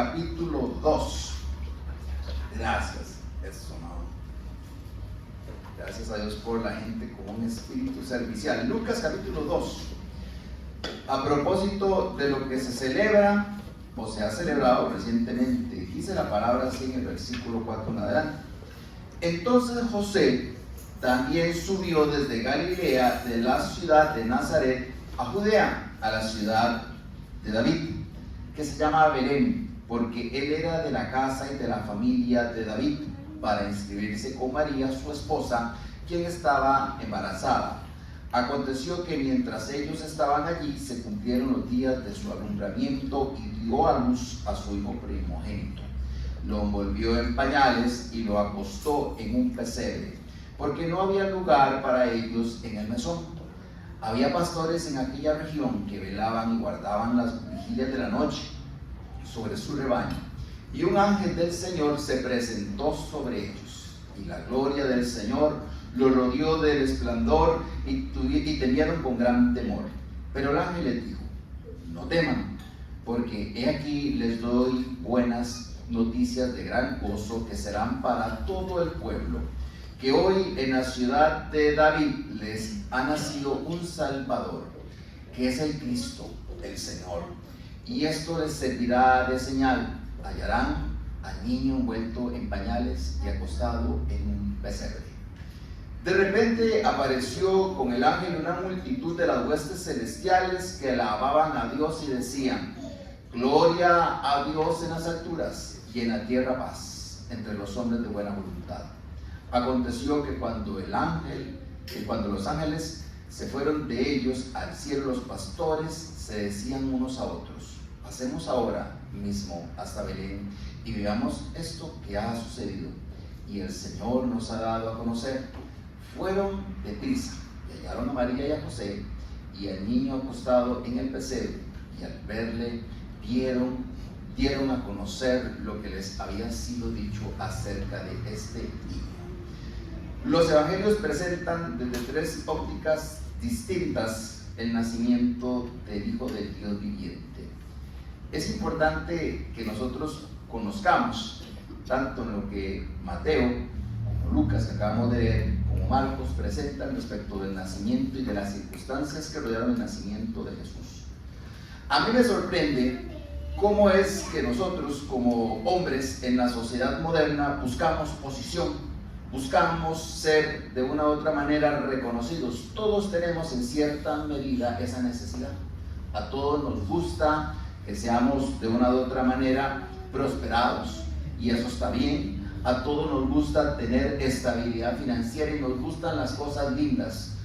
capítulo 2. Gracias, eso no. Gracias a Dios por la gente con un espíritu servicial. Lucas capítulo 2. A propósito de lo que se celebra o se ha celebrado recientemente, dice la palabra así en el versículo 4 en adelante. Entonces José también subió desde Galilea, de la ciudad de Nazaret, a Judea, a la ciudad de David, que se llama Belén, porque él era de la casa y de la familia de David, para inscribirse con María, su esposa, quien estaba embarazada. Aconteció que mientras ellos estaban allí, se cumplieron los días de su alumbramiento y dio a luz a su hijo primogénito. Lo envolvió en pañales y lo acostó en un pesebre, porque no había lugar para ellos en el mesón. Había pastores en aquella región que velaban y guardaban las vigilias de la noche sobre su rebaño. Y un ángel del Señor se presentó sobre ellos, y la gloria del Señor los rodeó del esplendor y temieron con gran temor. Pero el ángel les dijo: no teman, porque he aquí les doy buenas noticias de gran gozo que serán para todo el pueblo, que hoy en la ciudad de David les ha nacido un Salvador, que es el Cristo, el Señor. Y esto les servirá de señal: hallarán al niño envuelto en pañales y acostado en un pesebre. De repente apareció con el ángel una multitud de las huestes celestiales que alababan a Dios y decían: gloria a Dios en las alturas y en la tierra paz entre los hombres de buena voluntad. Aconteció que cuando los ángeles se fueron de ellos al cielo, los pastores se decían unos a otros: pasemos ahora mismo hasta Belén y veamos esto que ha sucedido y el Señor nos ha dado a conocer. Fueron deprisa y hallaron a María y a José y al niño acostado en el pesebre, y al verle dieron a conocer lo que les había sido dicho acerca de este niño. Los evangelios presentan desde tres ópticas distintas el nacimiento del Hijo del Dios viviente. Es importante que nosotros conozcamos, tanto en lo que Mateo como Lucas, que acabamos de ver, como Marcos, presentan respecto del nacimiento y de las circunstancias que rodearon el nacimiento de Jesús. A mí me sorprende cómo es que nosotros, como hombres en la sociedad moderna, buscamos posición, buscamos ser de una u otra manera reconocidos. Todos tenemos en cierta medida esa necesidad. A todos nos gusta que seamos de una u otra manera prosperados, y eso está bien. A todos nos gusta tener estabilidad financiera y nos gustan las cosas lindas.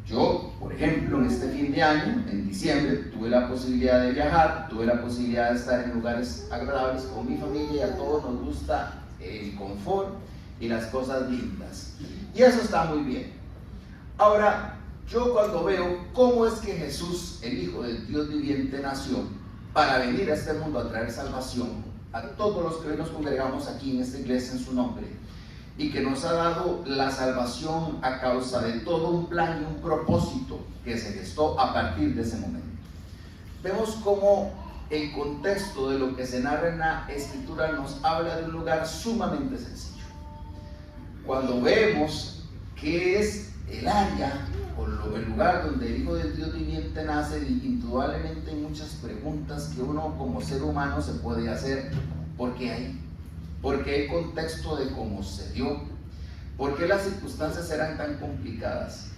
Yo, por ejemplo, en este fin de año, en diciembre, tuve la posibilidad de viajar, tuve la posibilidad de estar en lugares agradables con mi familia, y a todos nos gusta el confort y las cosas lindas. Y eso está muy bien. Ahora, yo cuando veo cómo es que Jesús, el Hijo del Dios viviente, nació para venir a este mundo a traer salvación a todos los que hoy nos congregamos aquí en esta iglesia en su nombre, y que nos ha dado la salvación a causa de todo un plan y un propósito que se gestó a partir de ese momento. Vemos cómo el contexto de lo que se narra en la Escritura nos habla de un lugar sumamente sencillo. Cuando vemos que es el área o el lugar donde el Hijo del Dios viviente nace, indudablemente hay muchas preguntas que uno como ser humano se puede hacer. ¿Por qué ahí? ¿Por qué el contexto de cómo se dio? ¿Por qué las circunstancias eran tan complicadas?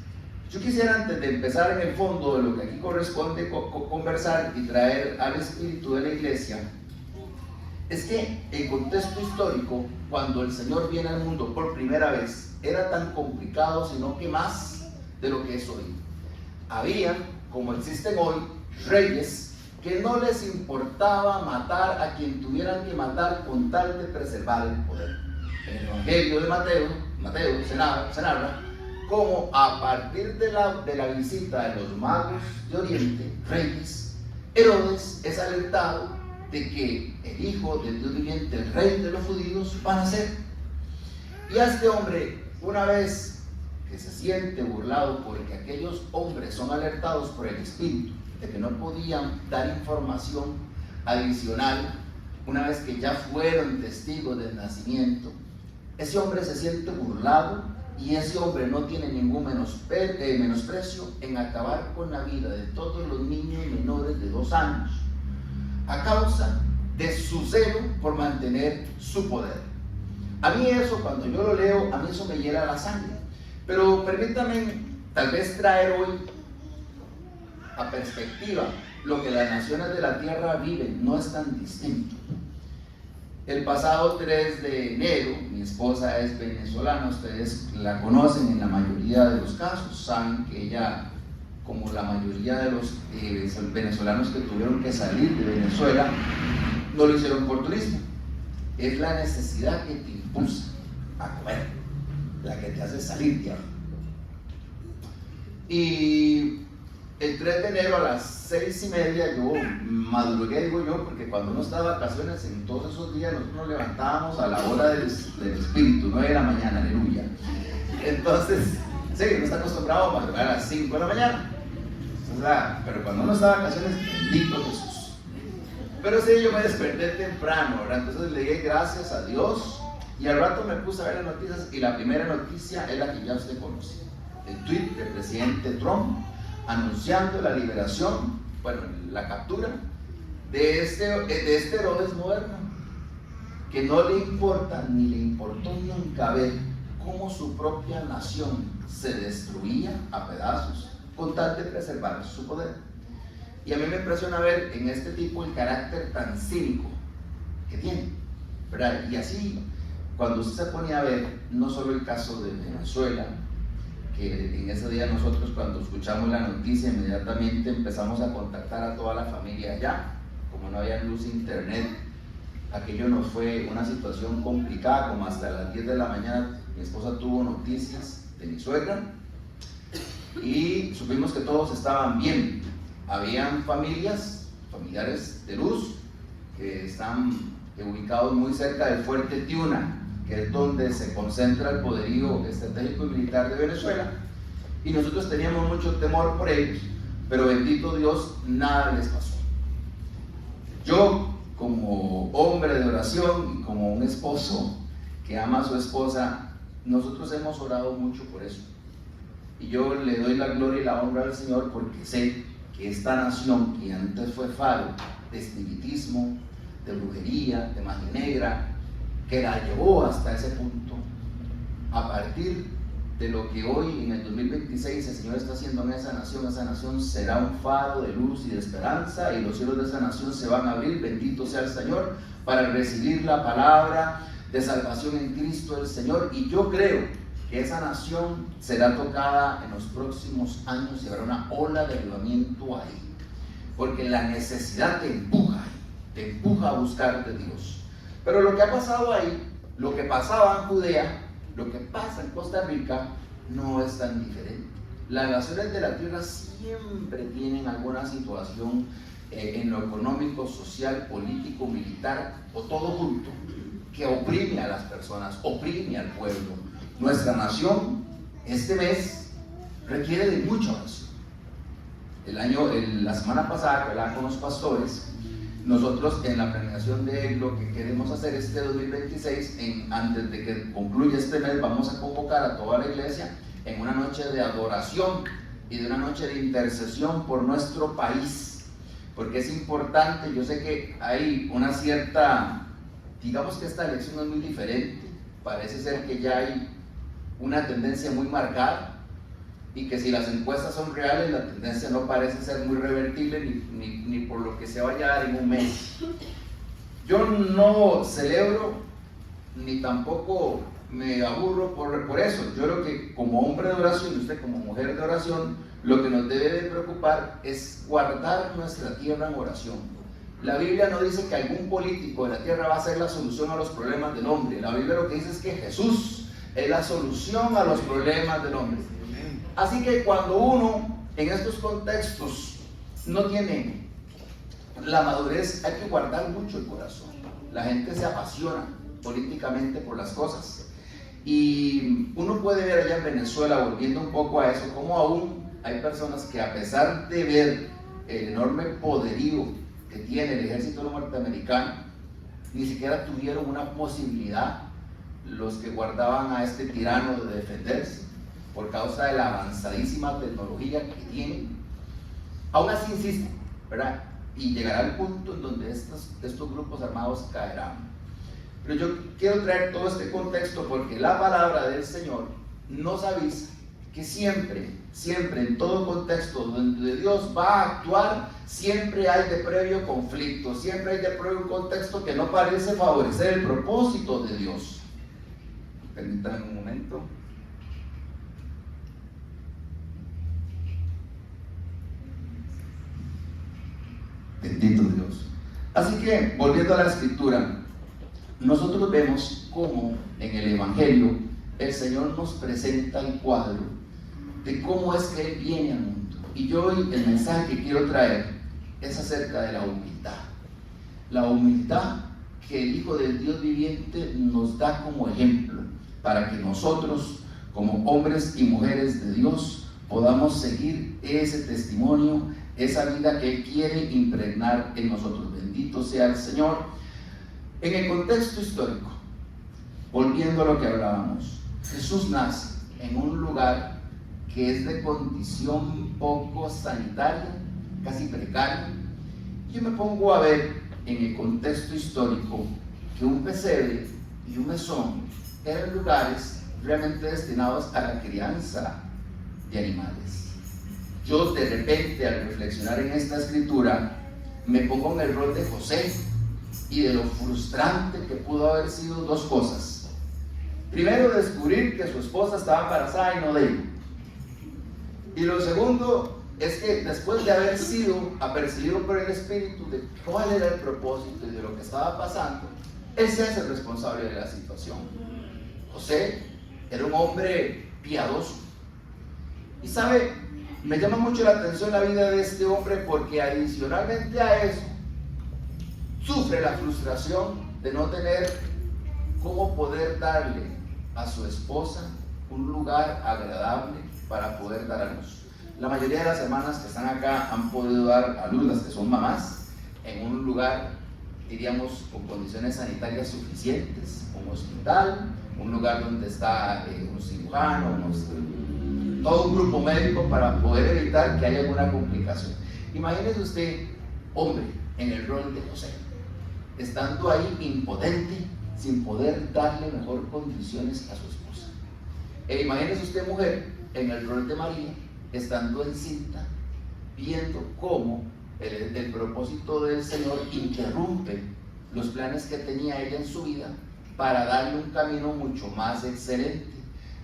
Yo quisiera, antes de empezar en el fondo de lo que aquí corresponde conversar y traer al espíritu de la iglesia, es que el contexto histórico, cuando el Señor viene al mundo por primera vez, era tan complicado, sino que más de lo que es hoy. Había, como existen hoy, reyes que no les importaba matar a quien tuvieran que matar con tal de preservar el poder. En el Evangelio de Mateo se narra cómo a partir de la visita de los magos de Oriente, reyes, Herodes es alertado de que el Hijo del Dios viviente, el Rey de los judíos, va a nacer. Y a este hombre, una vez que se siente burlado porque aquellos hombres son alertados por el Espíritu de que no podían dar información adicional una vez que ya fueron testigos del nacimiento, ese hombre se siente burlado y ese hombre no tiene ningún menosprecio en acabar con la vida de todos los niños menores de 2 años a causa de su celo por mantener su poder. A mí eso, cuando yo lo leo, a mí eso me hiela la sangre. Pero permítame tal vez traer hoy a perspectiva lo que las naciones de la tierra viven. No es tan distinto. El pasado 3 de enero, mi esposa es venezolana, ustedes la conocen en la mayoría de los casos, saben que ella, como la mayoría de los venezolanos que tuvieron que salir de Venezuela, no lo hicieron por turismo. Es la necesidad que te impulsa a comer, la que te hace salir de ahí. Y el 3 de enero a las 6:30 yo madrugué, digo yo, porque cuando uno está de vacaciones, en todos esos días nosotros nos levantábamos a la hora del espíritu, 9 de la mañana, aleluya. Entonces, sí, uno está acostumbrado a madrugar a las 5 de la mañana. Pero cuando uno está de vacaciones, bendito Jesús. Pero sí, yo me desperté temprano, ¿verdad? Entonces le di gracias a Dios y al rato me puse a ver las noticias y la primera noticia es la que ya usted conoce. El tweet del presidente Trump anunciando la liberación, bueno, la captura de este Herodes moderno, que no le importa ni le importó nunca ver cómo su propia nación se destruía a pedazos con tal de preservar su poder. Y a mí me impresiona ver en este tipo el carácter tan cínico que tiene, ¿verdad? Y así, cuando usted se ponía a ver no solo el caso de Venezuela, que en ese día nosotros cuando escuchamos la noticia inmediatamente empezamos a contactar a toda la familia allá, como no había luz internet, aquello nos fue una situación complicada, como hasta las 10 de la mañana mi esposa tuvo noticias de mi suegra y supimos que todos estaban bien. Habían familiares de luz que están ubicados muy cerca del fuerte Tiuna, que es donde se concentra el poderío estratégico y militar de Venezuela, y nosotros teníamos mucho temor por ellos, pero bendito Dios, nada les pasó. Yo, como hombre de oración y como un esposo que ama a su esposa, nosotros hemos orado mucho por eso, y yo le doy la gloria y la honra al Señor porque sé que esta nación que antes fue faro de espiritismo, de brujería, de magia negra, que la llevó hasta ese punto, a partir de lo que hoy en el 2026 el Señor está haciendo en esa nación será un faro de luz y de esperanza, y los cielos de esa nación se van a abrir, bendito sea el Señor, para recibir la palabra de salvación en Cristo el Señor. Y yo creo que esa nación será tocada en los próximos años y habrá una ola de avivamiento ahí, porque la necesidad te empuja a buscar de Dios. Pero lo que ha pasado ahí, lo que pasaba en Judea, lo que pasa en Costa Rica, no es tan diferente. Las naciones de la tierra siempre tienen alguna situación en lo económico, social, político, militar o todo junto, que oprime a las personas, oprime al pueblo. Nuestra nación este mes requiere de mucha oración. La semana pasada que hablaba con los pastores, nosotros en la planeación de lo que queremos hacer este 2026, antes de que concluya este mes, vamos a convocar a toda la iglesia en una noche de adoración y de una noche de intercesión por nuestro país, porque es importante. Yo sé que hay una cierta, digamos que esta elección es muy diferente, parece ser que ya hay una tendencia muy marcada, y que si las encuestas son reales, la tendencia no parece ser muy revertible ni por lo que se vaya a dar en un mes. Yo no celebro ni tampoco me aburro por eso. Yo creo que como hombre de oración y usted como mujer de oración, lo que nos debe de preocupar es guardar nuestra tierra en oración. La Biblia no dice que algún político de la tierra va a ser la solución a los problemas del hombre. La Biblia lo que dice es que Jesús es la solución a los problemas del hombre. Así que cuando uno en estos contextos no tiene la madurez, hay que guardar mucho el corazón. La gente se apasiona políticamente por las cosas, y uno puede ver allá en Venezuela, volviendo un poco a eso, como aún hay personas que, a pesar de ver el enorme poderío que tiene el ejército norteamericano, ni siquiera tuvieron una posibilidad los que guardaban a este tirano de defenderse por causa de la avanzadísima tecnología que tienen. Aún así insisten, ¿verdad? Y llegará el punto en donde estos grupos armados caerán. Pero yo quiero traer todo este contexto porque la palabra del Señor nos avisa que siempre, en todo contexto donde Dios va a actuar, siempre hay de previo conflicto, siempre hay de previo un contexto que no parece favorecer el propósito de Dios. Permítanme un momento. Bendito Dios. Así que, volviendo a la escritura, nosotros vemos cómo en el Evangelio el Señor nos presenta el cuadro de cómo es que Él viene al mundo. Y yo hoy el mensaje que quiero traer es acerca de la humildad. La humildad que el Hijo del Dios viviente nos da como ejemplo para que nosotros, como hombres y mujeres de Dios, podamos seguir ese testimonio, esa vida que Él quiere impregnar en nosotros. Bendito sea el Señor. En el contexto histórico, volviendo a lo que hablábamos, Jesús nace en un lugar que es de condición poco sanitaria, casi precaria. Yo me pongo a ver en el contexto histórico que un pesebre y un mesón eran lugares realmente destinados a la crianza de animales. Yo de repente, al reflexionar en esta escritura, me pongo en el rol de José y de lo frustrante que pudo haber sido dos cosas. Primero, descubrir que su esposa estaba embarazada y no de él. Y lo segundo es que después de haber sido apercibido por el Espíritu de cuál era el propósito y de lo que estaba pasando, él se hace responsable de la situación. José era un hombre piadoso. Y sabe, me llama mucho la atención la vida de este hombre porque adicionalmente a eso, sufre la frustración de no tener cómo poder darle a su esposa un lugar agradable para poder dar a luz. La mayoría de las hermanas que están acá han podido dar a luz, las que son mamás, en un lugar, diríamos, con condiciones sanitarias suficientes, un hospital, un lugar donde está un cirujano, todo un grupo médico para poder evitar que haya alguna complicación. Imagínese usted, hombre, en el rol de José, estando ahí impotente, sin poder darle mejor condiciones a su esposa. E imagínese usted, mujer, en el rol de María, estando encinta, viendo cómo el propósito del Señor interrumpe los planes que tenía ella en su vida para darle un camino mucho más excelente.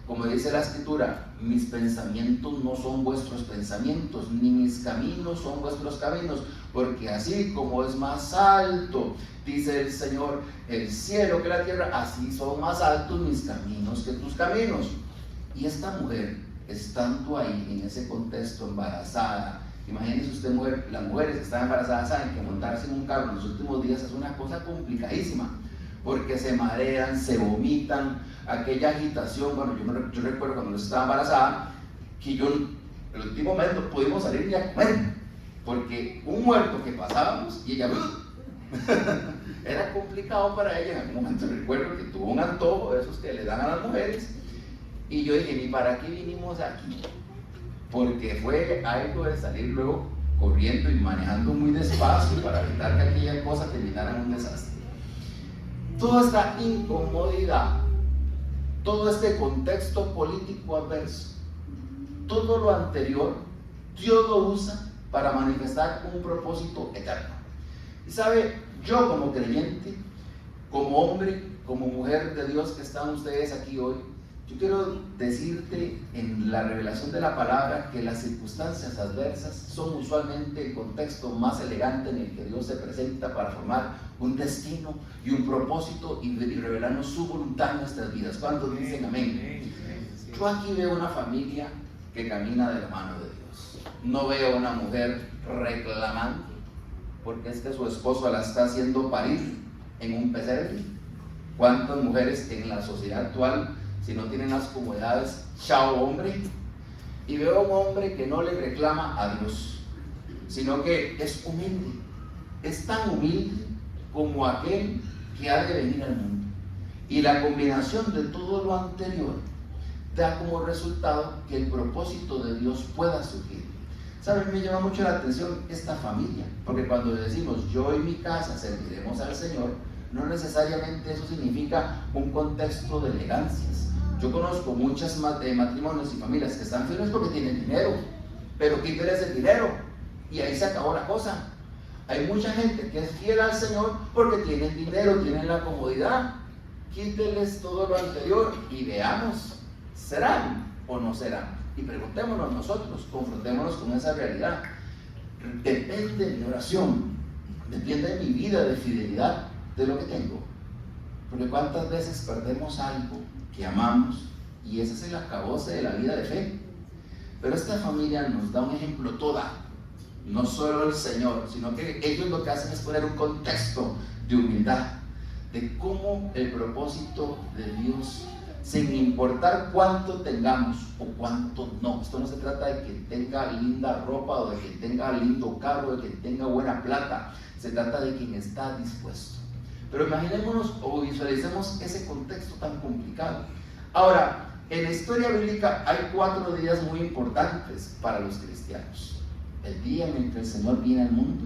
Como dice la Escritura, mis pensamientos no son vuestros pensamientos, ni mis caminos son vuestros caminos, porque así como es más alto, dice el Señor, el cielo que la tierra, así son más altos mis caminos que tus caminos. Y esta mujer, estando ahí en ese contexto, embarazada, imagínense usted, mujer, las mujeres que están embarazadas saben que montarse en un carro en los últimos días es una cosa complicadísima, porque se marean, se vomitan, aquella agitación. Bueno, yo recuerdo cuando yo estaba embarazada, que yo el último mes no pudimos salir ni a comer, porque un muerto que pasábamos y ella era complicado para ella. En algún momento recuerdo que tuvo un antojo de esos que le dan a las mujeres, y yo dije, ¿y para qué vinimos aquí? Porque fue algo de salir luego corriendo y manejando muy despacio para evitar que aquella cosa terminara en un desastre. Toda esta incomodidad, todo este contexto político adverso, todo lo anterior, Dios lo usa para manifestar un propósito eterno. Y sabe, yo como creyente, como hombre, como mujer de Dios que están ustedes aquí hoy, yo quiero decirte en la revelación de la palabra que las circunstancias adversas son usualmente el contexto más elegante en el que Dios se presenta para formar un destino y un propósito y revelarnos su voluntad en nuestras vidas. ¿Cuántos dicen amén? Yo aquí veo una familia que camina de la mano de Dios. No veo una mujer reclamando porque es que su esposo la está haciendo parir en un pesebre. ¿Cuántas mujeres en la sociedad actual, si no tienen las comodidades, chao hombre? Y veo a un hombre que no le reclama a Dios, sino que es humilde, es tan humilde como aquel que ha de venir al mundo. Y la combinación de todo lo anterior da como resultado que el propósito de Dios pueda surgir. ¿Saben? Me llama mucho la atención esta familia, porque cuando decimos yo y mi casa serviremos al Señor, no necesariamente eso significa un contexto de elegancias. Yo conozco muchos matrimonios y familias que están firmes porque tienen dinero, pero quíteles el dinero y ahí se acabó la cosa. Hay mucha gente que es fiel al Señor porque tienen dinero, tienen la comodidad. Quíteles todo lo anterior y veamos, ¿serán o no serán? Y preguntémonos nosotros, confrontémonos con esa realidad. Depende de mi oración, depende de mi vida de fidelidad, de lo que tengo. Porque cuántas veces perdemos algo que amamos y ese es el acabose de la vida de fe. Pero esta familia nos da un ejemplo toda, no solo el Señor, sino que ellos lo que hacen es poner un contexto de humildad, de cómo el propósito de Dios, sin importar cuánto tengamos o cuánto no. Esto no se trata de que tenga linda ropa o de que tenga lindo carro, de que tenga buena plata. Se trata de quien está dispuesto. Pero imaginémonos o visualicemos ese contexto tan complicado. Ahora, en la historia bíblica hay 4 días muy importantes para los cristianos. El día en el que el Señor viene al mundo,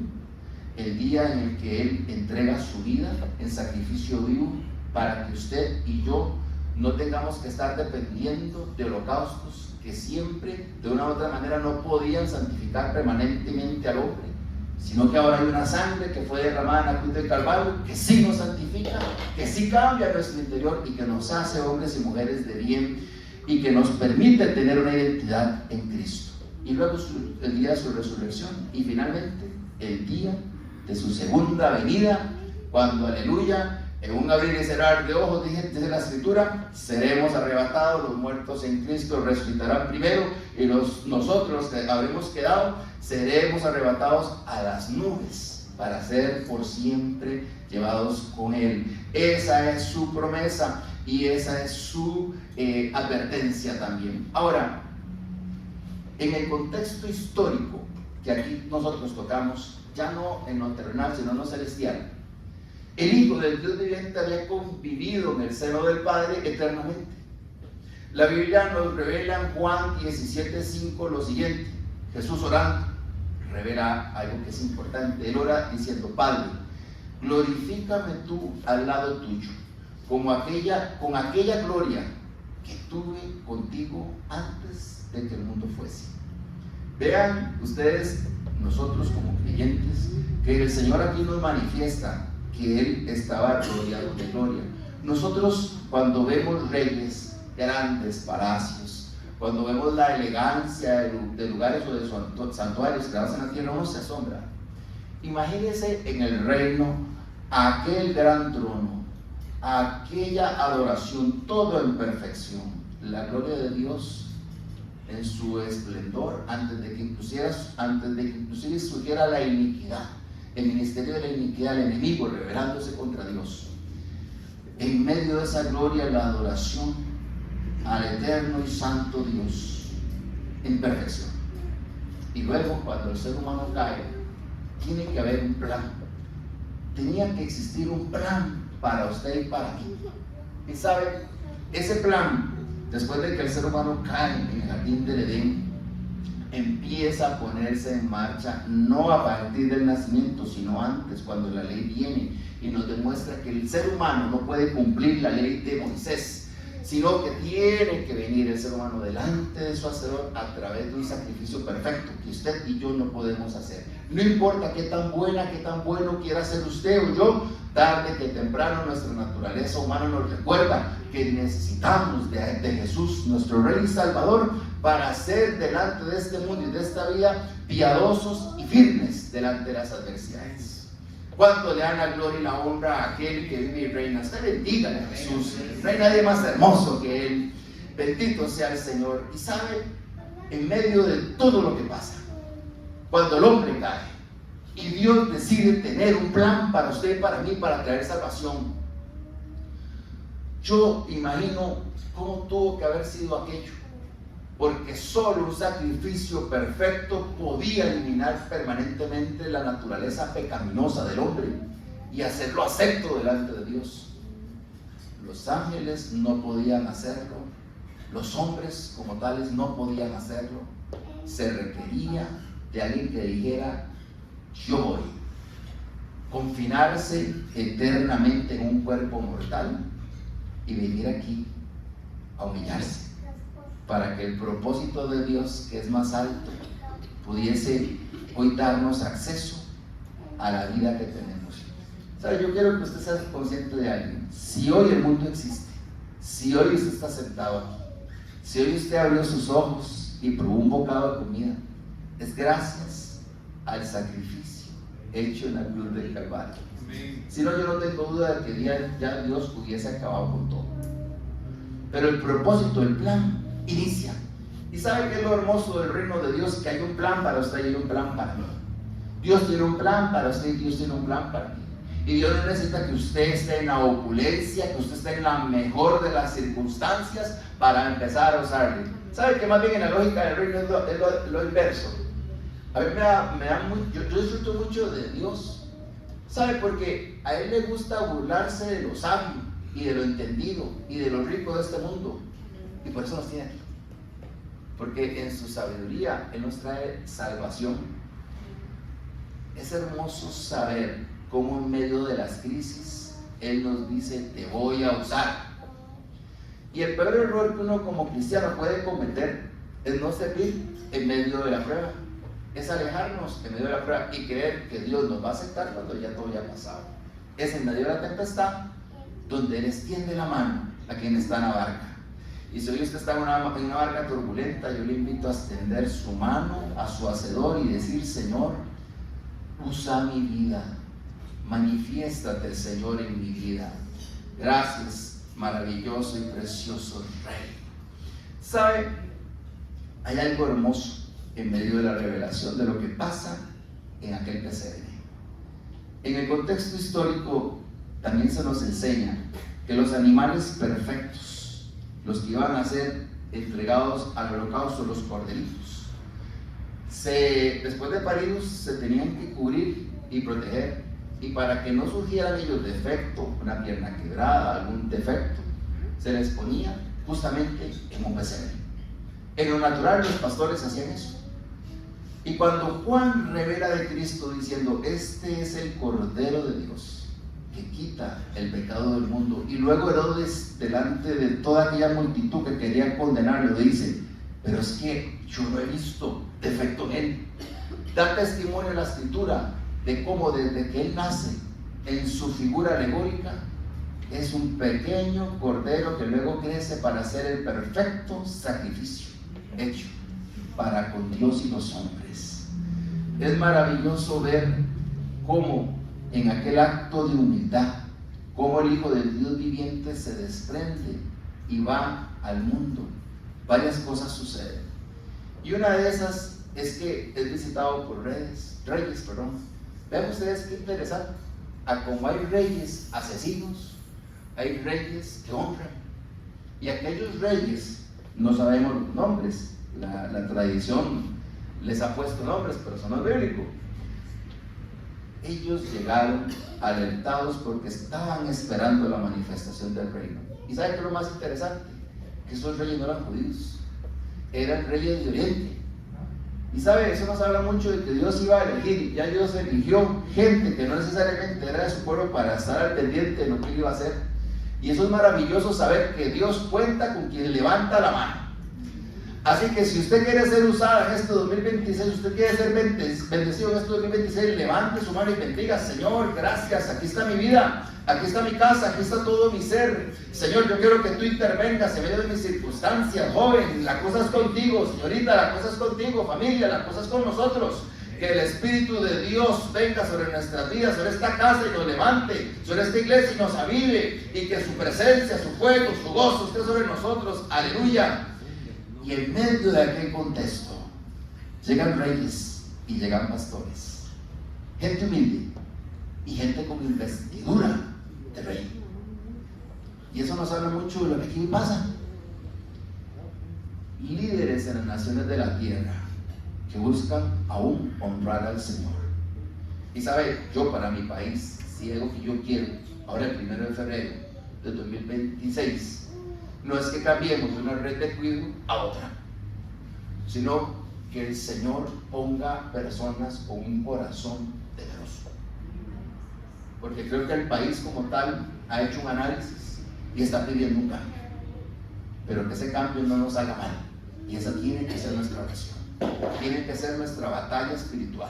el día en el que Él entrega su vida en sacrificio vivo para que usted y yo no tengamos que estar dependiendo de holocaustos que siempre, de una u otra manera, no podían santificar permanentemente al hombre, sino que ahora hay una sangre que fue derramada en la cruz del Calvario, que sí nos santifica, que sí cambia nuestro interior y que nos hace hombres y mujeres de bien y que nos permite tener una identidad en Cristo. Y luego el día de su resurrección y finalmente el día de su segunda venida, cuando, aleluya, en un abrir y cerrar de ojos, dice la Escritura, seremos arrebatados, los muertos en Cristo resucitarán primero y nosotros que habremos quedado, seremos arrebatados a las nubes para ser por siempre llevados con Él. Esa es su promesa y esa es su advertencia también. Ahora, en el contexto histórico que aquí nosotros tocamos, ya no en lo terrenal, sino en lo celestial, el Hijo del Dios viviente había convivido en el seno del Padre eternamente. La Biblia nos revela en Juan 17:5 lo siguiente: Jesús orando revela algo que es importante. Él ora diciendo: Padre, glorifícame tú al lado tuyo, con aquella gloria que tuve contigo antes de que el mundo fuese. Vean ustedes, nosotros como creyentes, que el Señor aquí nos manifiesta que Él estaba rodeado de gloria. Nosotros, cuando vemos reyes, grandes palacios, cuando vemos la elegancia de lugares o de santuarios creados en la tierra, uno se asombra. Imagínense en el reino, aquel gran trono, aquella adoración, todo en perfección, la gloria de Dios en su esplendor, antes de que inclusive surgiera la iniquidad, el ministerio de la iniquidad, el enemigo rebelándose contra Dios. En medio de esa gloria, la adoración al eterno y santo Dios en perfección. Y luego, cuando el ser humano cae, tiene que haber un plan. Tenía que existir un plan para usted y para mí. Y sabe, ese plan, después de que el ser humano cae en el jardín del Edén, empieza a ponerse en marcha, no a partir del nacimiento, sino antes, cuando la ley viene y nos demuestra que el ser humano no puede cumplir la ley de Moisés, sino que tiene que venir el ser humano delante de su Hacedor a través de un sacrificio perfecto que usted y yo no podemos hacer. No importa qué tan buena, qué tan bueno quiera ser usted o yo, tarde que temprano nuestra naturaleza humana nos recuerda que necesitamos de Jesús, nuestro Rey y Salvador, para ser delante de este mundo y de esta vida piadosos y firmes delante de las adversidades. ¿Cuánto le dan la gloria y la honra a aquel que vive y reina? Usted bendiga a Jesús. No hay nadie más hermoso que Él. Bendito sea el Señor. Y sabe, en medio de todo lo que pasa, cuando el hombre cae y Dios decide tener un plan para usted y para mí, para traer salvación, yo imagino cómo tuvo que haber sido aquello, porque solo un sacrificio perfecto podía eliminar permanentemente la naturaleza pecaminosa del hombre. y hacerlo acepto delante de Dios. Los ángeles no podían hacerlo, los hombres como tales no podían hacerlo. Se requería de alguien que dijera: yo voy. Confinarse eternamente en un cuerpo mortal y venir aquí a humillarse para que el propósito de Dios, que es más alto, pudiese hoy darnos acceso a la vida que tenemos. ¿Sabe? Yo quiero que usted sea consciente de algo. Si hoy el mundo existe, si hoy usted está sentado aquí, si hoy usted abrió sus ojos y probó un bocado de comida, es gracias al sacrificio hecho en la cruz del Calvario. Si no, yo no tengo duda de que ya Dios hubiese acabado con todo. Pero el propósito, el plan, inicia. ¿Y sabe qué es lo hermoso del reino de Dios? Que hay un plan para usted y hay un plan para mí. Dios tiene un plan para usted y Dios tiene un plan para mí. Y Dios no necesita que usted esté en la opulencia, que usted esté en la mejor de las circunstancias para empezar a usarle. ¿Sabe que más bien en la lógica del reino es lo inverso? A mí yo disfruto mucho de Dios. ¿Sabe? Porque a Él le gusta burlarse de lo sabio y de lo entendido y de lo rico de este mundo. Y por eso nos tiene aquí. Porque en su sabiduría Él nos trae salvación. Es hermoso saber cómo en medio de las crisis Él nos dice: te voy a usar. Y el peor error que uno como cristiano puede cometer es no servir en medio de la prueba. Es alejarnos en medio de la prueba y creer que Dios nos va a aceptar cuando ya todo haya pasado. Es en medio de la tempestad donde Él extiende la mano a quien está en la barca. Y si hoy usted está en una barca turbulenta, yo le invito a extender su mano a su hacedor y decir: Señor, usa mi vida, manifiéstate, Señor, en mi vida. Gracias, maravilloso y precioso Rey. ¿Sabe? Hay algo hermoso en medio de la revelación de lo que pasa en aquel pesebre. En el contexto histórico también se nos enseña que los animales perfectos, los que iban a ser entregados al holocausto, los corderitos, después de paridos se tenían que cubrir y proteger, y para que no surgieran ellos defecto, una pierna quebrada, algún defecto, se les ponía justamente en un pesebre. En lo natural los pastores hacían eso. Y cuando Juan revela de Cristo diciendo: este es el Cordero de Dios que quita el pecado del mundo, y luego Herodes, delante de toda aquella multitud que quería condenarlo, dice: pero es que yo no he visto defecto en él. Da testimonio en la Escritura de cómo desde que él nace, en su figura alegórica, es un pequeño cordero que luego crece para ser el perfecto sacrificio hecho para con Dios y los hombres. Es maravilloso ver cómo en aquel acto de humildad, cómo el Hijo del Dios viviente se desprende y va al mundo. Varias cosas suceden. Y una de esas es que es visitado por reyes. Vean ustedes qué interesante. Como hay reyes asesinos, hay reyes que honran. Y aquellos reyes, no sabemos los nombres, la tradición les ha puesto nombres, pero eso no es bíblico. Ellos llegaron alertados porque estaban esperando la manifestación del reino. ¿Y sabe qué es lo más interesante? Que esos reyes no eran judíos, eran reyes de Oriente. Y sabe, eso nos habla mucho de que Dios iba a elegir. Ya Dios eligió gente que no necesariamente era de su pueblo para estar al pendiente de lo que él iba a hacer. Y eso es maravilloso, saber que Dios cuenta con quien levanta la mano. Así que si usted quiere ser usada en este 2026, usted quiere ser bendecido en este 2026, levante su mano y bendiga: Señor, gracias, aquí está mi vida, aquí está mi casa, aquí está todo mi ser. Señor, yo quiero que tú intervengas en medio de mis circunstancias. Joven, la cosa es contigo. Señorita, la cosa es contigo. Familia, la cosa es con nosotros. Que el Espíritu de Dios venga sobre nuestras vidas, sobre esta casa, y nos levante, sobre esta iglesia y nos avive, y que su presencia, su fuego, su gozo esté sobre nosotros. Aleluya. Y en medio de aquel contexto llegan reyes y llegan pastores, gente humilde y gente con investidura de rey. Y eso nos habla mucho de lo que aquí pasa. Líderes en las naciones de la tierra que buscan aún honrar al Señor. Y sabe, yo para mi país si algo que yo quiero, ahora el 1 de febrero de 2026, no es que cambiemos de una red de cuidado a otra, sino que el Señor ponga personas con un corazón temeroso. Porque creo que el país como tal ha hecho un análisis y está pidiendo un cambio, pero que ese cambio no nos haga mal, y esa tiene que ser nuestra oración, tiene que ser nuestra batalla espiritual,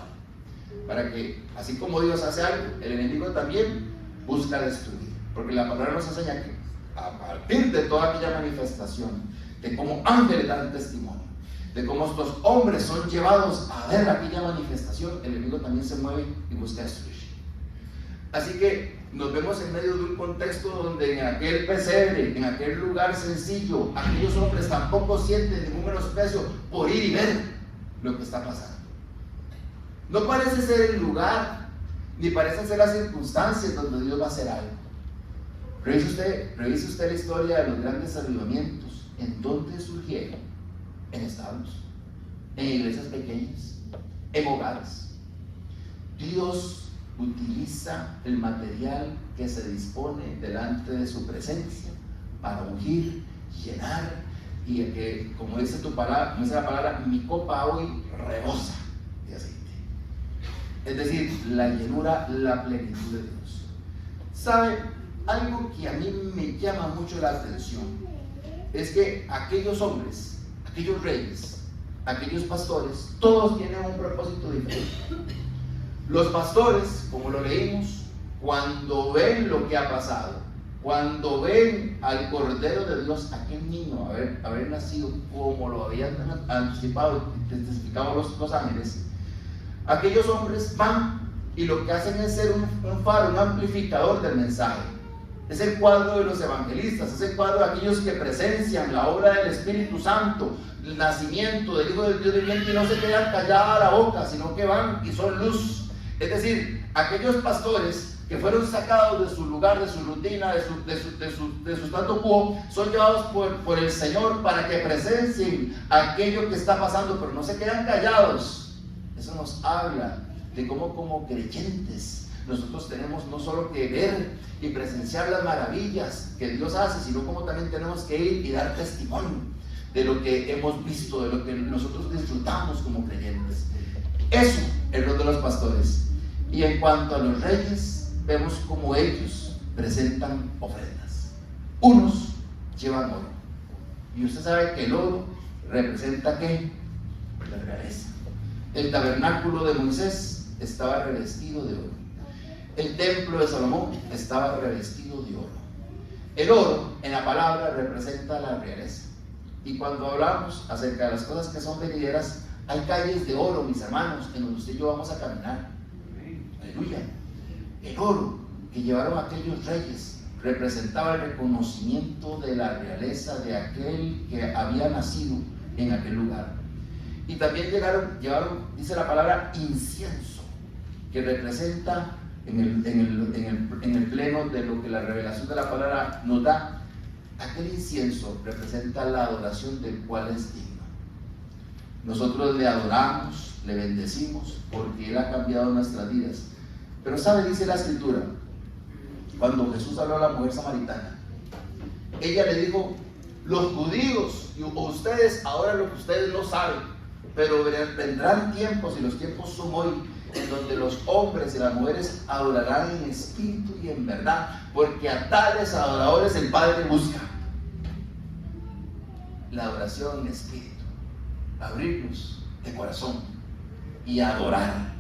para que así como Dios hace algo, el enemigo también busca destruir, porque la palabra nos enseña que a partir de toda aquella manifestación, de cómo ángeles dan testimonio, de cómo estos hombres son llevados a ver aquella manifestación, el enemigo también se mueve y busca destruir. Así que nos vemos en medio de un contexto donde en aquel pesebre, en aquel lugar sencillo, aquellos hombres tampoco sienten ningún menosprecio por ir y ver lo que está pasando. No parece ser el lugar, ni parecen ser las circunstancias donde Dios va a hacer algo. Revise usted la historia de los grandes avivamientos. ¿En dónde surgieron? En establos, en iglesias pequeñas, en hogares. Dios utiliza el material que se dispone delante de su presencia para ungir, llenar, y que, como dice tu palabra, como dice la palabra, mi copa hoy rebosa de aceite. Es decir, la llenura, la plenitud de Dios. ¿Sabe? Algo que a mí me llama mucho la atención es que aquellos hombres, aquellos reyes, aquellos pastores, todos tienen un propósito diferente. Los pastores, como lo leímos, cuando ven lo que ha pasado, cuando ven al Cordero de Dios, aquel niño haber nacido como lo habían anticipado y testificado los ángeles, aquellos hombres van y lo que hacen es ser un faro, un amplificador del mensaje. Es el cuadro de los evangelistas, es el cuadro de aquellos que presencian la obra del Espíritu Santo, el nacimiento del Hijo del Dios viviente, y no se quedan calladas la boca, sino que van y son luz. Es decir, aquellos pastores que fueron sacados de su lugar, de su rutina, de su status quo, son llevados por el Señor para que presencien aquello que está pasando, pero no se quedan callados. Eso nos habla de cómo como creyentes nosotros tenemos no solo que ver y presenciar las maravillas que Dios hace, sino como también tenemos que ir y dar testimonio de lo que hemos visto, de lo que nosotros disfrutamos como creyentes. Eso es el rol de los pastores. Y en cuanto a los reyes, vemos como ellos presentan ofrendas. Unos llevan oro, y usted sabe que el oro representa ¿qué? La realeza. El tabernáculo de Moisés estaba revestido de oro. El templo de Salomón estaba revestido de oro. El oro en la palabra representa la realeza. Y cuando hablamos acerca de las cosas que son venideras, hay calles de oro, mis hermanos, en donde usted y yo vamos a caminar. Aleluya. El oro que llevaron aquellos reyes representaba el reconocimiento de la realeza de aquel que había nacido en aquel lugar. Y también llevaron, dice la palabra, incienso, que representa en el pleno de lo que la revelación de la palabra nos da. Aquel incienso representa la adoración del cual es digno. Nosotros le adoramos, le bendecimos, porque Él ha cambiado nuestras vidas. Pero sabe, dice la Escritura, cuando Jesús habló a la mujer samaritana, ella le dijo: los judíos y ustedes, ahora lo que ustedes no saben, pero vendrán tiempos, y los tiempos son hoy, en donde los hombres y las mujeres adorarán en espíritu y en verdad, porque a tales adoradores el Padre busca. La adoración en espíritu, abrirnos de corazón y adorar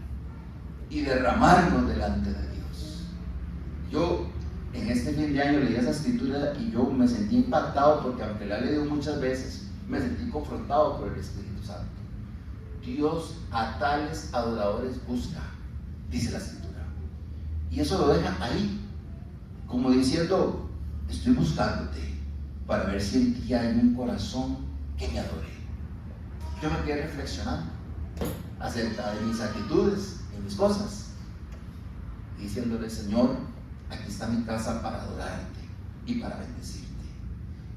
y derramarnos delante de Dios. Yo en este fin de año leí esa escritura y yo me sentí impactado, porque aunque la he leído muchas veces, me sentí confrontado por el Espíritu Santo. Dios a tales adoradores busca, dice la escritura, y eso lo deja ahí, como diciendo: estoy buscándote para ver si en ti hay un corazón que me adore. Yo me quedé reflexionando acerca de mis actitudes, de mis cosas, diciéndole: Señor, aquí está mi casa para adorarte y para bendecirte.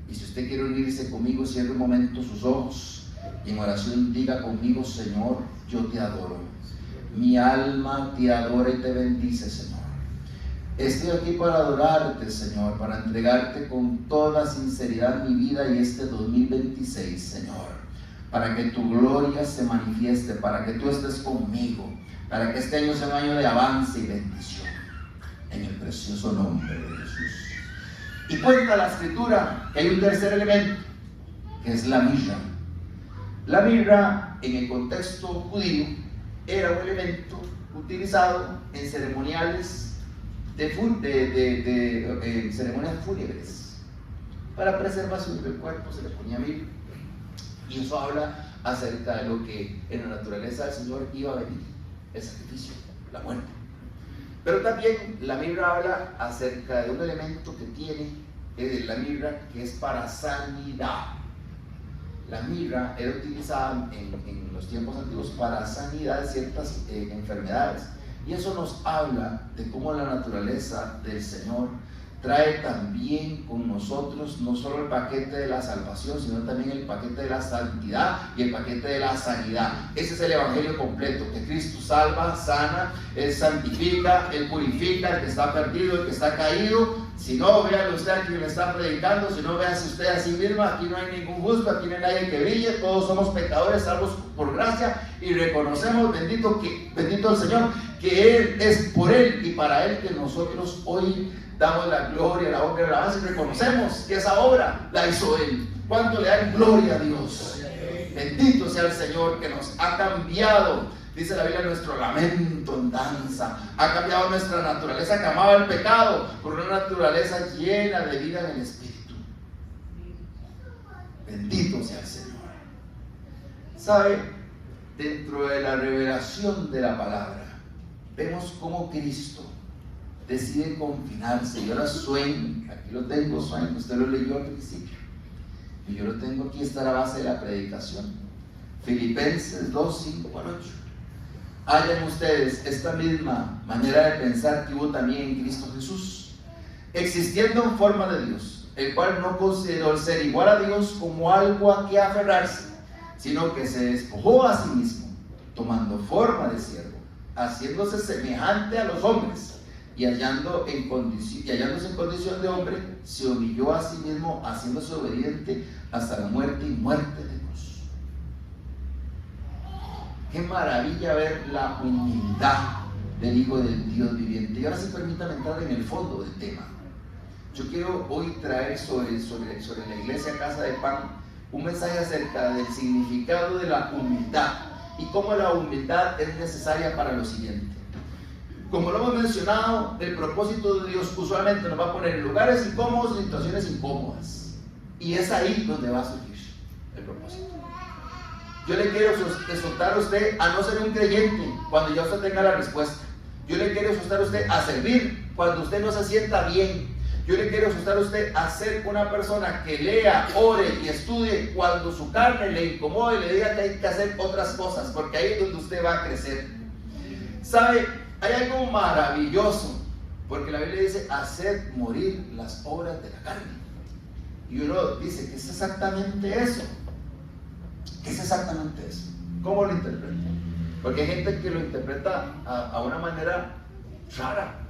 Y si usted quiere unirse conmigo, cierre un momento sus ojos y en oración diga conmigo: Señor, yo te adoro. Mi alma te adora y te bendice, Señor. Estoy aquí para adorarte, Señor, para entregarte con toda sinceridad mi vida y este 2026, Señor, para que tu gloria se manifieste, para que tú estés conmigo, para que este año sea un año de avance y bendición, en el precioso nombre de Jesús. Y cuenta la Escritura que hay un tercer elemento, que es la mirra. La mirra, en el contexto judío, era un elemento utilizado en ceremoniales ceremonias fúnebres. Para preservación del cuerpo se le ponía mirra. Y eso habla acerca de lo que en la naturaleza del Señor iba a venir, el sacrificio, la muerte. Pero también la mirra habla acerca de un elemento que tiene la mirra, que es para sanidad. La mirra era utilizada en los tiempos antiguos para sanidad de ciertas enfermedades. Y eso nos habla de cómo la naturaleza del Señor trae también con nosotros no solo el paquete de la salvación, sino también el paquete de la santidad y el paquete de la sanidad. Ese es el evangelio completo, que Cristo salva, sana, Él santifica, Él purifica, el que está perdido, el que está caído. Si no, véalo usted a quien le está predicando, si no, véase usted a sí mismo. Aquí no hay ningún justo, aquí no hay nadie que brille, todos somos pecadores salvos por gracia, y reconocemos, bendito el Señor, que Él es por Él y para Él que nosotros hoy damos la gloria, la honra y la alabanza, y reconocemos que esa obra la hizo Él. ¿Cuánto le dan gloria a Dios? Bendito sea el Señor, que nos ha cambiado, dice la Biblia, nuestro lamento en danza. Ha cambiado nuestra naturaleza que amaba el pecado por una naturaleza llena de vida en el Espíritu. Bendito sea el Señor. ¿Sabe? Dentro de la revelación de la palabra, vemos cómo Cristo decide confinarse. Y ahora sueño, aquí lo tengo, sueño, usted lo leyó al principio, y yo lo tengo aquí, está la base de la predicación. Filipenses 2, 5 al 8. Hayan ustedes esta misma manera de pensar que hubo también en Cristo Jesús, existiendo en forma de Dios, el cual no consideró el ser igual a Dios como algo a que aferrarse, sino que se despojó a sí mismo, tomando forma de siervo, haciéndose semejante a los hombres, y hallándose en condición de hombre, se humilló a sí mismo, haciéndose obediente hasta la muerte y muerte de cruz. Qué maravilla ver la humildad del Hijo del Dios viviente. Y ahora sí, permítame entrar en el fondo del tema. Yo quiero hoy traer sobre la iglesia Casa de Pan un mensaje acerca del significado de la humildad y cómo la humildad es necesaria para lo siguiente. Como lo hemos mencionado, el propósito de Dios usualmente nos va a poner en lugares incómodos, en situaciones incómodas. Y es ahí donde va a surgir el propósito. Yo le quiero exhortar a usted a no ser un creyente cuando ya usted tenga la respuesta. Yo le quiero exhortar a usted a servir cuando usted no se sienta bien. Yo le quiero exhortar a usted a ser una persona que lea, ore y estudie cuando su carne le incomode y le diga que hay que hacer otras cosas, porque ahí es donde usted va a crecer. ¿Sabe? Hay algo maravilloso, porque la Biblia dice: haced morir las obras de la carne. Y uno dice: ¿qué es exactamente eso? ¿Qué es exactamente eso? ¿Cómo lo interpreta? Porque hay gente que lo interpreta a una manera rara.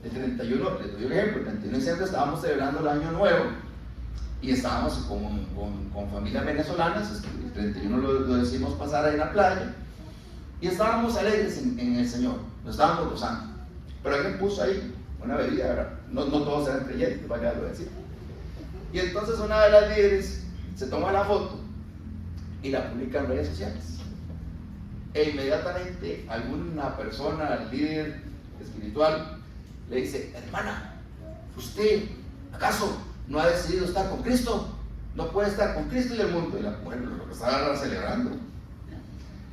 El 31, les doy un ejemplo, el 31 de diciembre estábamos celebrando el Año Nuevo y estábamos con familias venezolanas. El 31 lo decidimos pasar ahí en la playa y estábamos alegres en el Señor, nos estábamos gozando. Pero alguien puso ahí una bebida, ¿verdad? No todos eran creyentes, vaya a decir. Y entonces una de las líderes se toma la foto y la publica en redes sociales. E inmediatamente alguna persona, líder espiritual, le dice: hermana, ¿usted acaso no ha decidido estar con Cristo? No puede estar con Cristo y el mundo. Y la mujer lo estaba celebrando.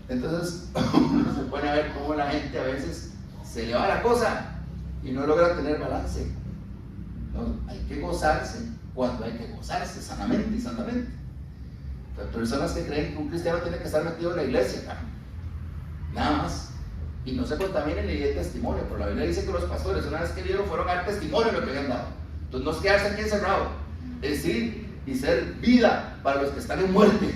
Entonces uno se pone a ver cómo la gente a veces se le va la cosa y no logra tener balance. No, hay que gozarse cuando hay que gozarse, sanamente y santamente. Las personas que creen que un cristiano tiene que estar metido en la iglesia, nada más, y no se contaminen ni den testimonio. Pero la Biblia dice que los pastores, una vez que vieron, fueron a dar testimonio de lo que habían dado. Entonces no es quedarse aquí encerrado, es ir y ser vida para los que están en muerte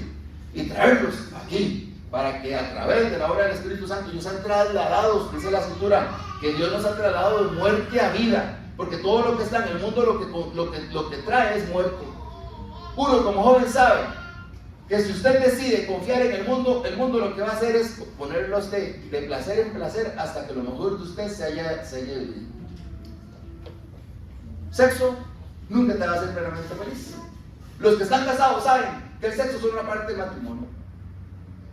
y traerlos aquí para que a través de la obra del Espíritu Santo ellos sean trasladados, dice la Escritura, que Dios nos ha trasladado de muerte a vida, porque todo lo que está en el mundo lo que trae es muerte. Uno como joven sabe que si usted decide confiar en el mundo lo que va a hacer es ponerlos de placer en placer hasta que lo mejor de usted se haya vivido. Sexo nunca te va a hacer plenamente feliz. Los que están casados saben que el sexo es una parte del matrimonio,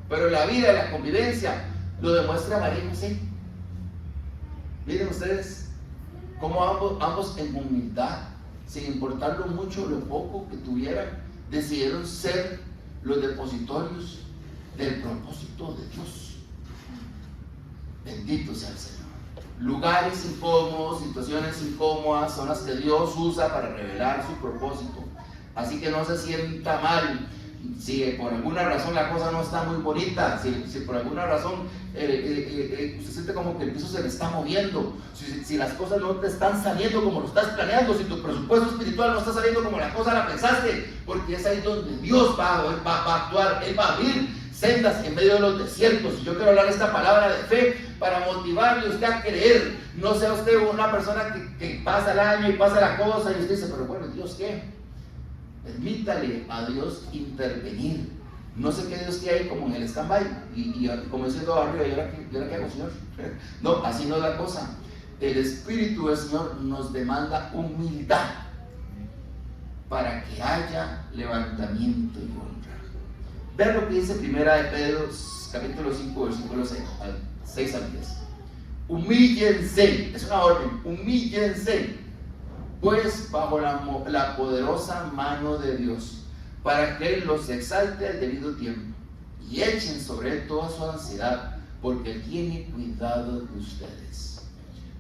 pero la vida, la convivencia, lo demuestra María y José. Miren ustedes cómo ambos en humildad, sin importar lo mucho o lo poco que tuvieran, decidieron ser los depositorios del propósito de Dios. Bendito sea el Señor. Lugares incómodos, situaciones incómodas son las que Dios usa para revelar su propósito. Así que no se sienta mal si por alguna razón la cosa no está muy bonita, si por alguna razón usted siente como que el piso se le está moviendo, si las cosas no te están saliendo como lo estás planeando, si tu presupuesto espiritual no está saliendo como la cosa la pensaste, porque es ahí donde Dios va a actuar. Él va a abrir sendas en medio de los desiertos. Y yo quiero hablar esta palabra de fe para motivarle a usted a creer. No sea usted una persona que pasa el año y pasa la cosa y usted dice, pero bueno, ¿Dios qué? Permítale a Dios intervenir. No se quede usted ahí como en el stand-by y como diciendo arriba, ¿y ahora qué hago, Señor? No, así no es la cosa. El Espíritu del Señor nos demanda humildad para que haya levantamiento y honra. Vean lo que dice Primera de Pedro, capítulo 5, versículos 6 al 10. Humíllense, es una orden, humíllense pues bajo la poderosa mano de Dios, para que Él los exalte al debido tiempo, y echen sobre Él toda su ansiedad, porque Él tiene cuidado de ustedes.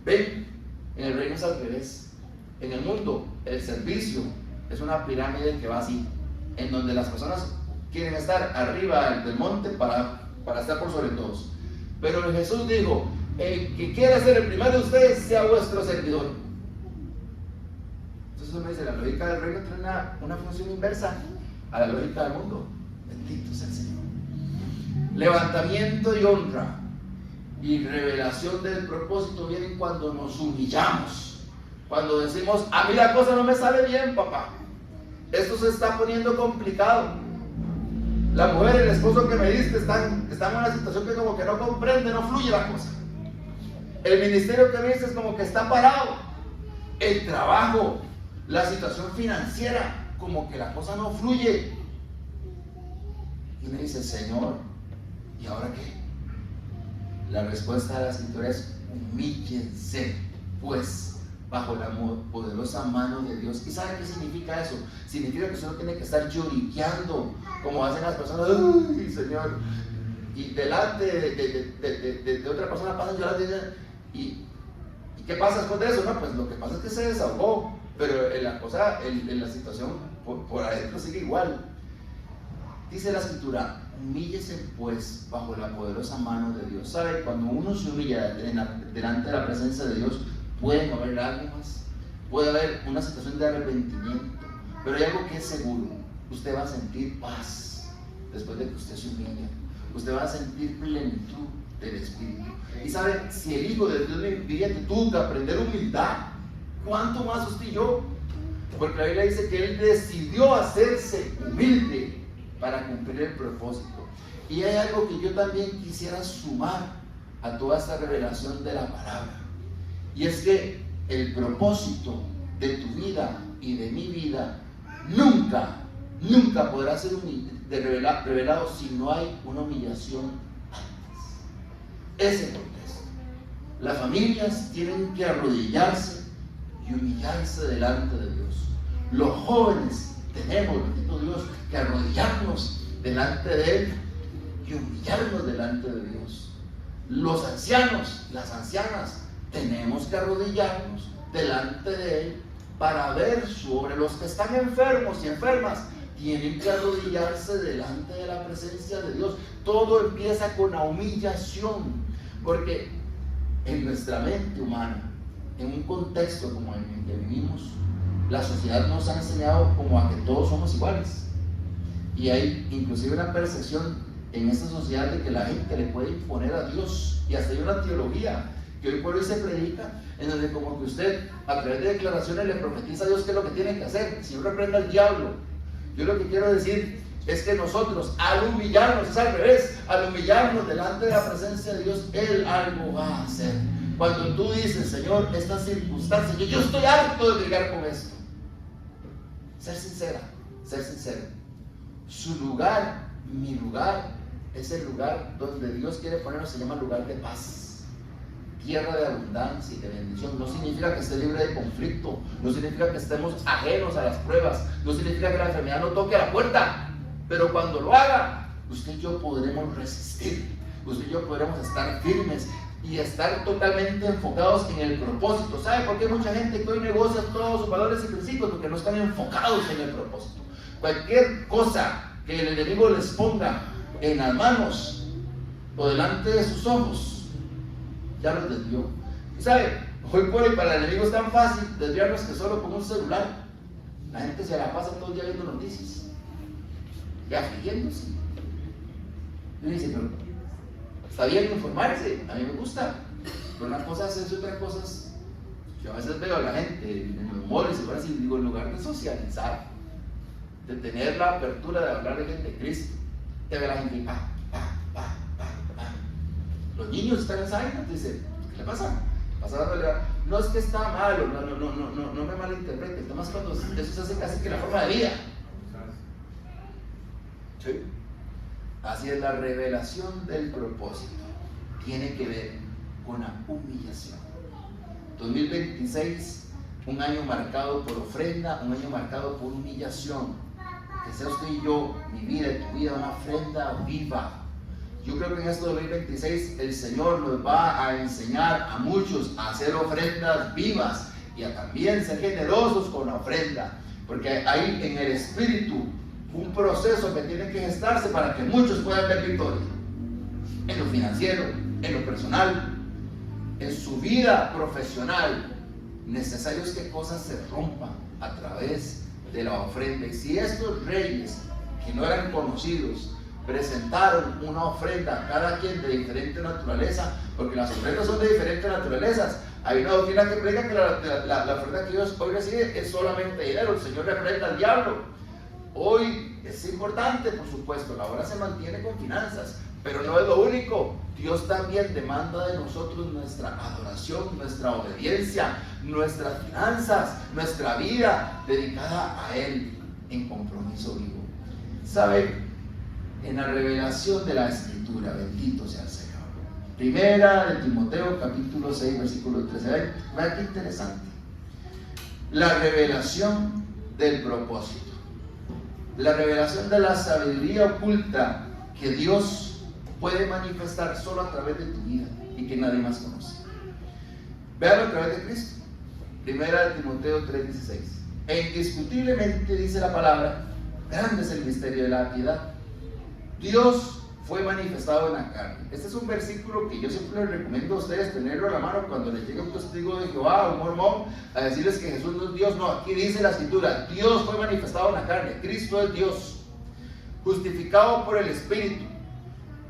Ven, en el reino es al revés. En el mundo, el servicio es una pirámide que va así, en donde las personas quieren estar arriba del monte para estar por sobre todos. Pero Jesús dijo, el que quiera ser el primero de ustedes, sea vuestro servidor. Entonces uno dice, la lógica del reino tiene una función inversa a la lógica del mundo. Bendito sea el Señor. Levantamiento y honra y revelación del propósito vienen cuando nos humillamos, cuando decimos, a mí la cosa no me sale bien, papá, esto se está poniendo complicado, la mujer, el esposo que me diste están en una situación que como que no comprende, no fluye la cosa, el ministerio que me diste es como que está parado, el trabajo, la situación financiera, como que la cosa no fluye. Y me dice, Señor, ¿y ahora qué? La respuesta de la Escritura es, humíllense, pues, bajo la poderosa mano de Dios. ¿Y sabe qué significa eso? Significa que usted no tiene que estar lloriqueando, como hacen las personas, ¡ay, Señor! Y delante de otra persona pasan llorando y ¿qué pasa después de eso? No, pues lo que pasa es que se desahogó. Pero en la situación por adentro sigue igual. Dice la Escritura, humíllese pues bajo la poderosa mano de Dios. ¿Sabe? Cuando uno se humilla delante de la presencia de Dios, pueden haber lágrimas, puede haber una situación de arrepentimiento, pero hay algo que es seguro: usted va a sentir paz después de que usted se humilla. Usted va a sentir plenitud del Espíritu. Y sabe, si el Hijo de Dios me impide que tuvo que aprender humildad, ¿cuánto más usted y yo? Porque la Biblia dice que Él decidió hacerse humilde para cumplir el propósito. Y hay algo que yo también quisiera sumar a toda esta revelación de la palabra. Y es que el propósito de tu vida y de mi vida nunca podrá ser revelado si no hay una humillación antes. Ese contexto. Las familias tienen que arrodillarse y humillarse delante de Dios. Los jóvenes tenemos, bendito Dios, que arrodillarnos delante de Él y humillarnos delante de Dios. Los ancianos, las ancianas, tenemos que arrodillarnos delante de Él para ver su obra. Los que están enfermos y enfermas tienen que arrodillarse delante de la presencia de Dios. Todo empieza con la humillación, porque en nuestra mente humana, en un contexto como en el que vivimos, la sociedad nos ha enseñado como a que todos somos iguales, y hay inclusive una percepción en esta sociedad de que la gente le puede imponer a Dios, y hasta hay una teología que hoy por hoy se predica, en donde como que usted a través de declaraciones le profetiza a Dios qué es lo que tiene que hacer. Si uno reprenda al diablo, yo lo que quiero decir es que nosotros al humillarnos, es al revés, al humillarnos delante de la presencia de Dios, Él algo va a hacer. Cuando tú dices, Señor, esta circunstancia, yo estoy harto de lidiar con esto. Ser sincera, ser sincero. Su lugar, mi lugar, es el lugar donde Dios quiere ponernos, se llama lugar de paz, tierra de abundancia y de bendición. No significa que esté libre de conflicto, no significa que estemos ajenos a las pruebas, no significa que la enfermedad no toque a la puerta, pero cuando lo haga, usted y yo podremos resistir, usted y yo podremos estar firmes y estar totalmente enfocados en el propósito. ¿Sabe por qué mucha gente que hoy negocia todos sus valores y principios? Porque no están enfocados en el propósito. Cualquier cosa que el enemigo les ponga en las manos o delante de sus ojos, ya los desvió. Y sabe, hoy por hoy para el enemigo es tan fácil desviarnos que solo con un celular la gente se la pasa todo el día viendo noticias y afligiéndose. Y dice, pero está bien informarse, a mí me gusta, pero una cosa es eso y otra cosa es, yo a veces veo a la gente en los malls y ahora sí digo, en lugar de socializar, de tener la apertura de hablar de Cristo, te ve la gente pa. Los niños están en silent, dice, ¿qué le pasa? No es que está malo, no me malinterprete, el tema es cuando eso se hace casi que la forma de vida. ¿Sí? Así es, la revelación del propósito tiene que ver con la humillación. 2026, un año marcado por ofrenda, un año marcado por humillación. Que sea usted y yo, mi vida y tu vida, una ofrenda viva. Yo creo que en este 2026 el Señor nos va a enseñar a muchos a hacer ofrendas vivas y a también ser generosos con la ofrenda, porque hay en el Espíritu un proceso que tiene que gestarse para que muchos puedan ver victoria en lo financiero, en lo personal, en su vida profesional. Necesario es que cosas se rompan a través de la ofrenda. Y si estos reyes que no eran conocidos presentaron una ofrenda, cada quien de diferente naturaleza, porque las ofrendas son de diferentes naturalezas. Hay una doctrina que predica que la ofrenda que Dios hoy recibe es solamente dinero. El Señor reprenda al diablo. Hoy es importante, por supuesto, la obra se mantiene con finanzas, pero no es lo único. Dios también demanda de nosotros nuestra adoración, nuestra obediencia, nuestras finanzas, nuestra vida dedicada a Él en compromiso vivo. ¿Sabe? En la revelación de la Escritura, bendito sea el Señor. Primera de Timoteo, capítulo 6, versículo 13. Vean qué interesante. La revelación del propósito. La revelación de la sabiduría oculta que Dios puede manifestar solo a través de tu vida y que nadie más conoce. Véalo a través de Cristo. Primera de Timoteo 3:16. E indiscutiblemente dice la palabra, grande es el misterio de la piedad. Dios fue manifestado en la carne. Este es un versículo que yo siempre les recomiendo a ustedes tenerlo a la mano cuando les llegue un testigo de Jehová, un mormón, a decirles que Jesús no es Dios. No, aquí dice la Escritura, Dios fue manifestado en la carne, Cristo es Dios, justificado por el Espíritu,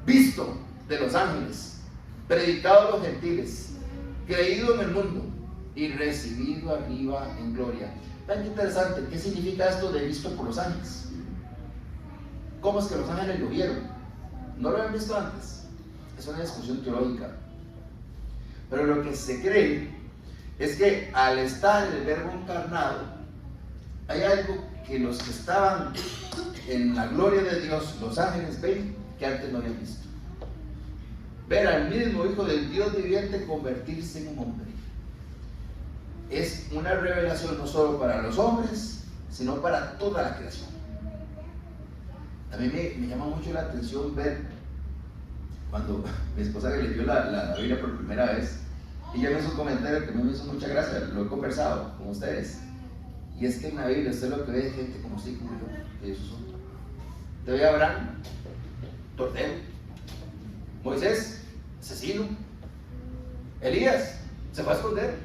visto de los ángeles, predicado a los gentiles, creído en el mundo y recibido arriba en gloria. Vean qué interesante, ¿qué significa esto de visto por los ángeles? ¿Cómo es que los ángeles lo vieron? ¿No lo habían visto antes? Es una discusión teológica. Pero lo que se cree es que al estar el verbo encarnado, hay algo que los que estaban en la gloria de Dios, los ángeles, ven que antes no habían visto. Ver al mismo Hijo del Dios viviente convertirse en un hombre. Es una revelación no solo para los hombres, sino para toda la creación. A mí me llama mucho la atención ver cuando mi esposa que leyó la Biblia por primera vez, ella me hizo un comentario que a mí me hizo mucha gracia, lo he conversado con ustedes, y es que en la Biblia usted lo que ve es gente como usted y como yo, que esos son. Te ve a Abraham, tortero; Moisés, asesino; Elías, se fue a esconder.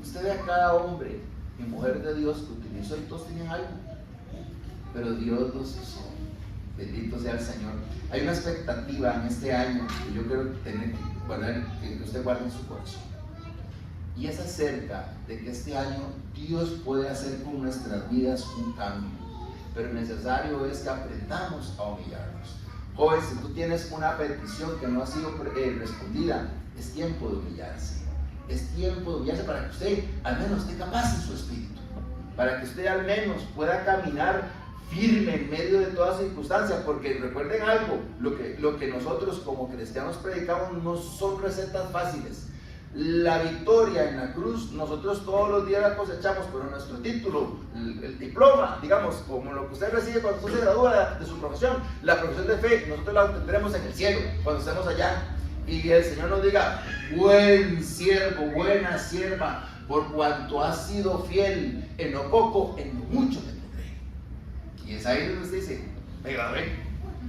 Usted ve a cada hombre y mujer de Dios que utilizó, y todos tenían algo, pero Dios los usó. Bendito sea el Señor. Hay una expectativa en este año que yo quiero que usted guarde en su corazón. Y es acerca de que este año Dios puede hacer con nuestras vidas un cambio. Pero necesario es que aprendamos a humillarnos. Joven, si tú tienes una petición que no ha sido respondida, es tiempo de humillarse. Es tiempo de humillarse para que usted al menos esté capaz en su espíritu. Para que usted al menos pueda caminar firme en medio de todas circunstancias, porque recuerden algo, lo que nosotros como cristianos predicamos no son recetas fáciles. La victoria en la cruz, nosotros todos los días la cosechamos, pero nuestro título, el diploma, digamos, como lo que usted recibe cuando usted se gradúa de su profesión, la profesión de fe, nosotros la obtendremos en el cielo, cuando estemos allá, y el Señor nos diga, buen siervo, buena sierva, por cuanto has sido fiel en lo poco, en lo mucho te pondré. Y es ahí donde usted dice, me gradué.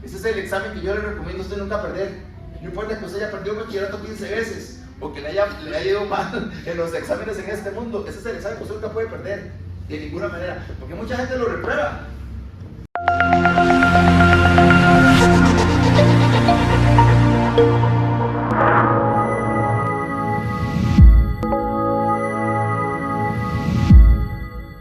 Ese es el examen que yo le recomiendo a usted nunca perder. No importa que usted haya perdido un bachillerato 15 veces, o que le haya ido mal en los exámenes en este mundo. Ese es el examen que usted nunca puede perder, de ninguna manera, porque mucha gente lo reprueba.